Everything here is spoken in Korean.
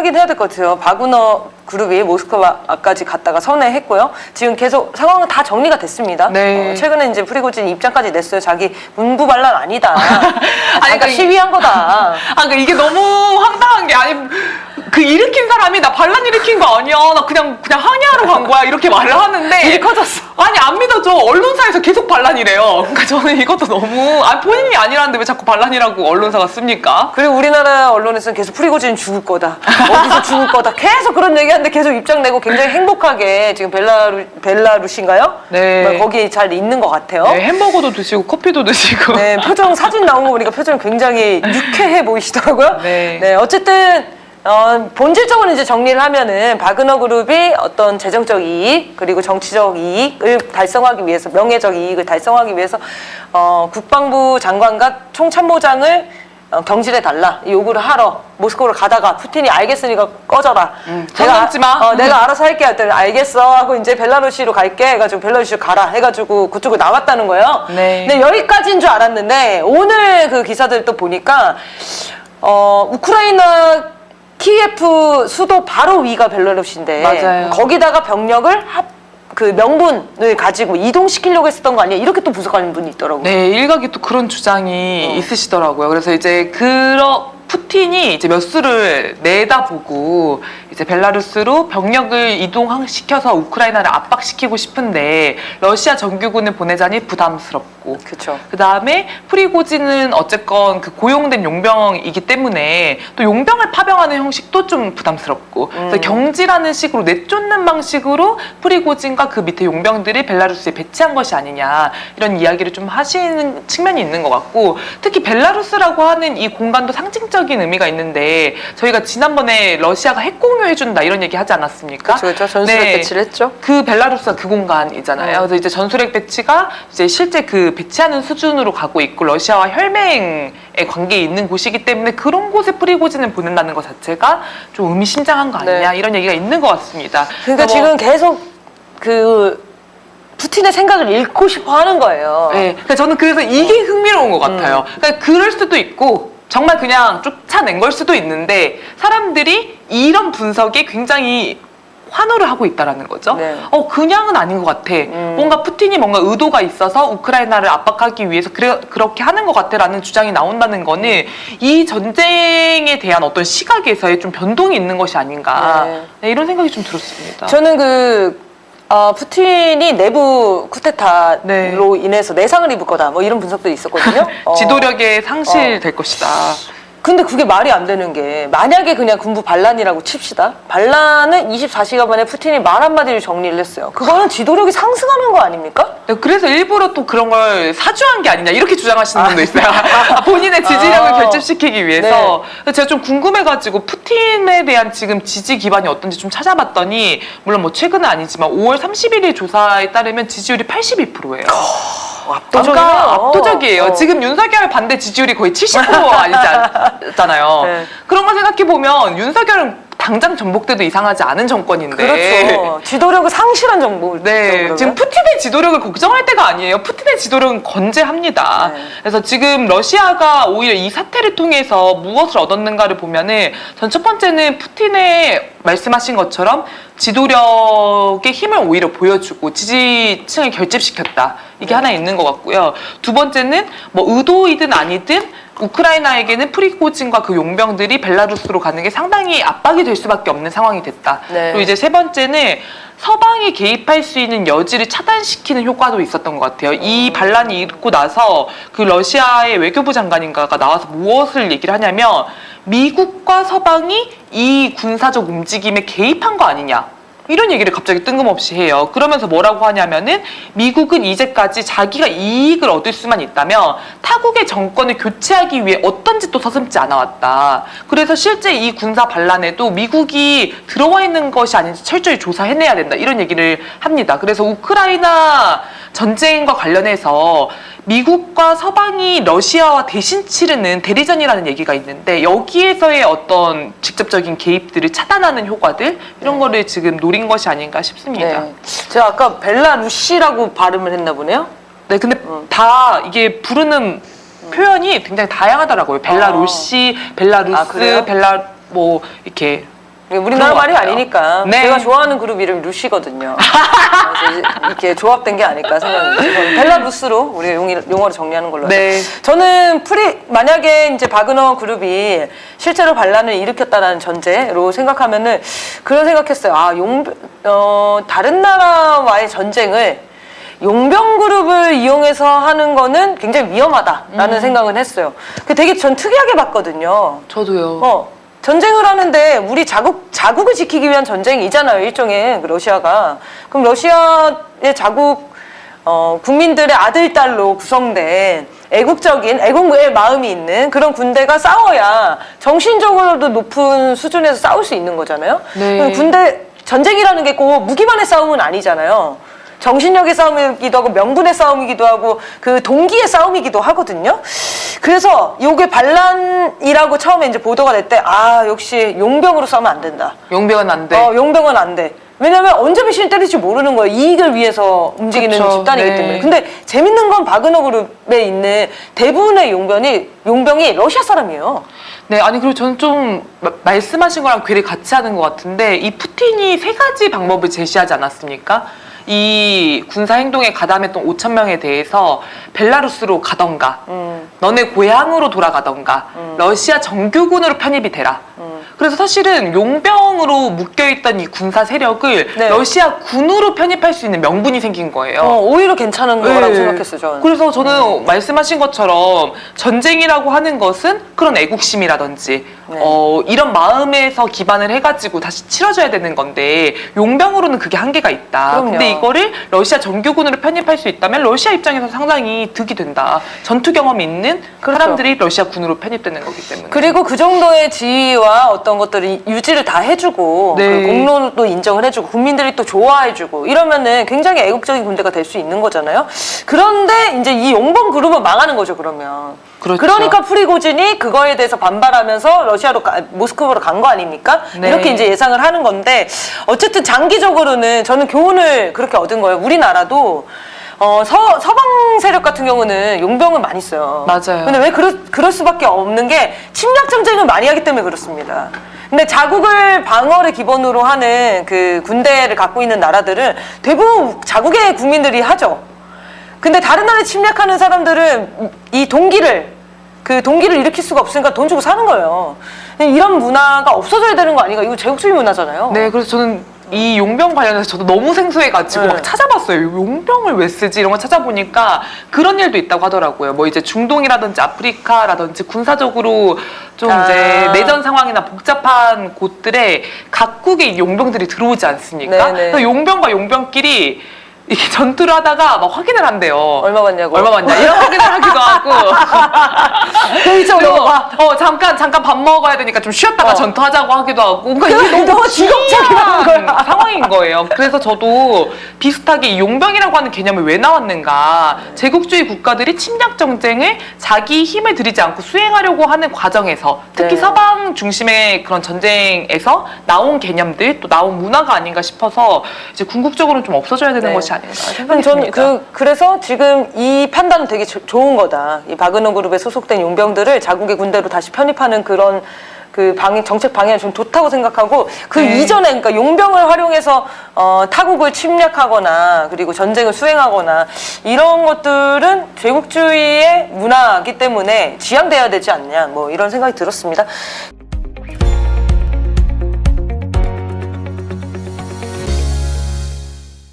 하긴 해야 될 것 같아요. 바그너 그룹이 모스크바까지 갔다가 선회했고요. 지금 계속 상황은 다 정리가 됐습니다. 네. 최근에 이제 프리고진 입장까지 냈어요. 자기 문부 반란 아니다. 아니, 아까 시위한 거다. 그러니까 이게 너무 황당한 게 그 일으킨 사람이 나 반란 일으킨 거 아니야. 나 그냥 항의하러 간 거야. 이렇게 말을 하는데 일이 커졌어. 아니 안 믿어져. 언론사에서 계속 반란이래요. 그러니까 저는 이것도 너무 본인이 아니라는데 왜 자꾸 반란이라고 언론사가 씁니까? 그리고 우리나라 언론에서는 계속 프리고진 죽을 거다. 어디서 죽을 거다. 계속 그런 얘기하는데 계속 입장 내고 굉장히 행복하게 지금 벨라루시인가요? 네. 거기에 잘 있는 것 같아요. 네, 햄버거도 드시고 커피도 드시고. 네, 표정 사진 나온 거 보니까 표정이 굉장히 유쾌해 보이시더라고요. 네. 어쨌든 본질적으로 이제 정리를 하면은 바그너 그룹이 어떤 재정적 이익 그리고 정치적 이익을 달성하기 위해서 명예적 이익을 달성하기 위해서 국방부 장관과 총참모장을 경질해 달라 요구를 하러 모스크바로 가다가 푸틴이 알겠으니까 꺼져라. 전넘지 마. 내가 알아서 할게 했더니 알겠어 하고 이제 벨라루시로 갈게 해가지고 벨라루시로 가라 해가지고 그쪽으로 나왔다는 거예요. 네. 근데 여기까지인 줄 알았는데 오늘 그 기사들 또 보니까 우크라이나 키예프 수도 바로 위가 벨라루시인데 맞아요. 거기다가 병력을 그 명분을 가지고 이동시키려고 했었던 거 아니야? 이렇게 또 분석하는 분이 있더라고요. 네, 일각이 또 그런 주장이 있으시더라고요. 그래서 이제 푸틴이 이제 몇 수를 내다보고 이제 벨라루스로 병력을 이동시켜서 우크라이나를 압박시키고 싶은데 러시아 정규군을 보내자니 부담스럽고 그렇죠. 그 다음에 프리고진은 어쨌건 그 고용된 용병이기 때문에 또 용병을 파병하는 형식도 좀 부담스럽고 그래서 경지라는 식으로 내쫓는 방식으로 프리고진과 그 밑에 용병들이 벨라루스에 배치한 것이 아니냐 이런 이야기를 좀 하시는 측면이 있는 것 같고 특히 벨라루스라고 하는 이 공간도 상징적인 의미가 있는데 저희가 지난번에 러시아가 핵 공유해준다 이런 얘기 하지 않았습니까? 그렇죠. 전술핵 배치를 했죠. 그 벨라루스가 그 공간이잖아요. 그래서 이제 전술핵 배치가 이제 실제 그 배치하는 수준으로 가고 있고 러시아와 혈맹의 관계에 있는 곳이기 때문에 그런 곳에 프리고진을 보낸다는 것 자체가 좀 의미심장한 거 아니냐 이런 얘기가 있는 것 같습니다. 그러니까 지금 계속 그 푸틴의 생각을 읽고 싶어 하는 거예요. 네, 그러니까 저는 그래서 이게 흥미로운 것 같아요. 그러니까 그럴 수도 있고 정말 그냥 쫓아낸 걸 수도 있는데 사람들이 이런 분석에 굉장히 환호를 하고 있다라는 거죠. 네. 그냥은 아닌 것 같아. 뭔가 푸틴이 뭔가 의도가 있어서 우크라이나를 압박하기 위해서 그렇게 하는 것 같아라는 주장이 나온다는 거는 이 전쟁에 대한 어떤 시각에서의 좀 변동이 있는 것이 아닌가 네, 이런 생각이 좀 들었습니다. 저는 푸틴이 내부 쿠데타로 네. 인해서 내상을 입을 거다 뭐 이런 분석들이 있었거든요. 지도력의 상실될 것이다. 근데 그게 말이 안 되는 게 만약에 그냥 군부 반란이라고 칩시다. 반란은 24시간 만에 푸틴이 말 한마디로 정리를 했어요. 그거는 지도력이 상승하는 거 아닙니까? 네, 그래서 일부러 또 그런 걸 사주한 게 아니냐 이렇게 주장하시는 분도 있어요. 본인의 지지력을 결집시키기 위해서. 네. 제가 좀 궁금해가지고 푸틴에 대한 지금 지지 기반이 어떤지 좀 찾아봤더니 물론 뭐 최근은 아니지만 5월 31일 조사에 따르면 지지율이 82%예요. 압도적이에요. 지금 윤석열 반대 지지율이 거의 70% 아니잖아요. 네. 그런 걸 생각해보면 윤석열은 당장 전복돼도 이상하지 않은 정권인데. 그렇죠. 지도력을 상실한 정부. 네, 지금 푸틴의 지도력을 걱정할 때가 아니에요. 푸틴의 지도력은 건재합니다. 네. 그래서 지금 러시아가 오히려 이 사태를 통해서 무엇을 얻었는가를 보면은 전 첫 번째는 푸틴의 말씀하신 것처럼 지도력의 힘을 오히려 보여주고 지지층을 결집시켰다. 이게 하나 있는 것 같고요. 두 번째는 뭐 의도이든 아니든 우크라이나에게는 프리고진과 그 용병들이 벨라루스로 가는 게 상당히 압박이 될 수밖에 없는 상황이 됐다. 네. 그리고 이제 세 번째는 서방이 개입할 수 있는 여지를 차단시키는 효과도 있었던 것 같아요. 이 반란이 있고 나서 그 러시아의 외교부 장관인가가 나와서 무엇을 얘기를 하냐면 미국과 서방이 이 군사적 움직임에 개입한 거 아니냐. 이런 얘기를 갑자기 뜬금없이 해요. 그러면서 뭐라고 하냐면은 미국은 이제까지 자기가 이익을 얻을 수만 있다면 타국의 정권을 교체하기 위해 어떤 짓도 서슴지 않아왔다. 그래서 실제 이 군사 반란에도 미국이 들어와 있는 것이 아닌지 철저히 조사해내야 된다. 이런 얘기를 합니다. 그래서 우크라이나 전쟁과 관련해서 미국과 서방이 러시아와 대신 치르는 대리전이라는 얘기가 있는데 여기에서의 어떤 직접적인 개입들을 차단하는 효과들 이런 거를 지금 노린 것이 아닌가 싶습니다. 네. 제가 아까 벨라루시라고 발음을 했나 보네요. 네, 근데 다 이게 부르는 표현이 굉장히 다양하더라고요. 벨라루시, 벨라루스, 그래요? 뭐 이렇게 이게 우리나라 그런 것 말이 같아요. 아니니까. 네. 제가 좋아하는 그룹 이름이 루시거든요. 그래서 이렇게 조합된 게 아닐까 생각합니다. 벨라루스로 우리가 용어로 정리하는 걸로. 네. 저는 만약에 이제 바그너 그룹이 실제로 반란을 일으켰다는 전제로 생각하면은 그런 생각했어요. 다른 나라와의 전쟁을 용병 그룹을 이용해서 하는 거는 굉장히 위험하다라는 생각은 했어요. 되게 전 특이하게 봤거든요. 저도요. 전쟁을 하는데 우리 자국을 지키기 위한 전쟁이잖아요, 일종의 러시아가. 그럼 러시아의 자국 국민들의 아들, 딸로 구성된 애국의 마음이 있는 그런 군대가 싸워야 정신적으로도 높은 수준에서 싸울 수 있는 거잖아요. 네. 전쟁이라는 게 꼭 무기만의 싸움은 아니잖아요. 정신력의 싸움이기도 하고 명분의 싸움이기도 하고 그 동기의 싸움이기도 하거든요. 그래서 요게 반란이라고 처음에 이제 보도가 될 때 역시 용병으로 싸우면 안 된다. 용병은 안 돼. 용병은 안 돼. 왜냐면 언제 배신을 때릴지 모르는 거예요. 이익을 위해서 움직이는 그쵸, 집단이기 네. 때문에. 근데 재밌는 건 바그너 그룹에 있는 대부분의 용병이 러시아 사람이에요. 네, 아니 그리고 저는 좀 말씀하신 거랑 괴리 같이 하는 것 같은데 이 푸틴이 3가지 방법을 제시하지 않았습니까? 이 군사 행동에 가담했던 5천 명에 대해서 벨라루스로 가던가 너네 고향으로 돌아가던가 러시아 정규군으로 편입이 되라. 그래서 사실은 용병으로 묶여있던 이 군사 세력을 네. 러시아 군으로 편입할 수 있는 명분이 생긴 거예요. 오히려 괜찮은 거라고 네. 생각했어요, 저는. 그래서 저는 말씀하신 것처럼 전쟁이라고 하는 것은 그런 애국심이라든지 네. 이런 마음에서 기반을 해가지고 다시 치러줘야 되는 건데 용병으로는 그게 한계가 있다. 그럼요. 근데 이거를 러시아 정규군으로 편입할 수 있다면 러시아 입장에서 상당히 득이 된다. 전투 경험이 있는 그렇죠. 사람들이 러시아 군으로 편입되는 거기 때문에. 그리고 그 정도의 지위와 어떤 것들을 유지를 다 해주고 네. 그 공로도 인정을 해주고 국민들이 또 좋아해주고 이러면은 굉장히 애국적인 군대가 될 수 있는 거잖아요. 그런데 이제 이 용병 그룹은 망하는 거죠, 그러면. 그렇죠. 그러니까 프리고진이 그거에 대해서 반발하면서 모스크바로 간 거 아닙니까? 네. 이렇게 이제 예상을 하는 건데 어쨌든 장기적으로는 저는 교훈을 그렇게 얻은 거예요. 우리나라도 서방 세력 같은 경우는 용병을 많이 써요. 맞아요. 근데 왜 그럴 수밖에 없는 게 침략 전쟁을 많이 하기 때문에 그렇습니다. 근데 자국을 방어를 기본으로 하는 그 군대를 갖고 있는 나라들은 대부분 자국의 국민들이 하죠. 근데 다른 나라에 침략하는 사람들은 이 동기를 일으킬 수가 없으니까 돈 주고 사는 거예요. 이런 문화가 없어져야 되는 거 아닌가? 이거 제국주의 문화잖아요. 네, 그래서 저는 이 용병 관련해서 저도 너무 생소해가지고 네. 막 찾아봤어요. 용병을 왜 쓰지? 이런 거 찾아보니까 그런 일도 있다고 하더라고요. 뭐 이제 중동이라든지 아프리카라든지 군사적으로 좀 이제 내전 상황이나 복잡한 곳들에 각국의 용병들이 들어오지 않습니까? 네네. 그래서 용병과 용병끼리 이렇게 전투를 하다가 막 확인을 한대요. 얼마 받냐고. 얼마 받냐? 이런 확인을 하기도 하고. 이쪽으로 와. 잠깐 밥 먹어야 되니까 좀 쉬었다가 전투하자고 하기도 하고. 그러니까 이게 너무 지겹적이라는 거야. 상황인 거예요. 그래서 저도 비슷하게 이 용병이라고 하는 개념이 왜 나왔는가. 제국주의 국가들이 침략 정쟁을 자기 힘을 들이지 않고 수행하려고 하는 과정에서 특히 네. 서방 중심의 그런 전쟁에서 나온 개념들 또 나온 문화가 아닌가 싶어서 이제 궁극적으로는 좀 없어져야 되는 네. 것이 아닌가 저는 생각했습니다. 그래서 지금 이 판단은 되게 좋은 거다. 이 바그너 그룹에 소속된 용병들을 자국의 군대로 다시 편입하는 그런 정책 방향이 좀 좋다고 생각하고 그 네. 이전에 그러니까 용병을 활용해서 타국을 침략하거나 그리고 전쟁을 수행하거나 이런 것들은 제국주의의 문화이기 때문에 지양돼야 되지 않냐 뭐 이런 생각이 들었습니다.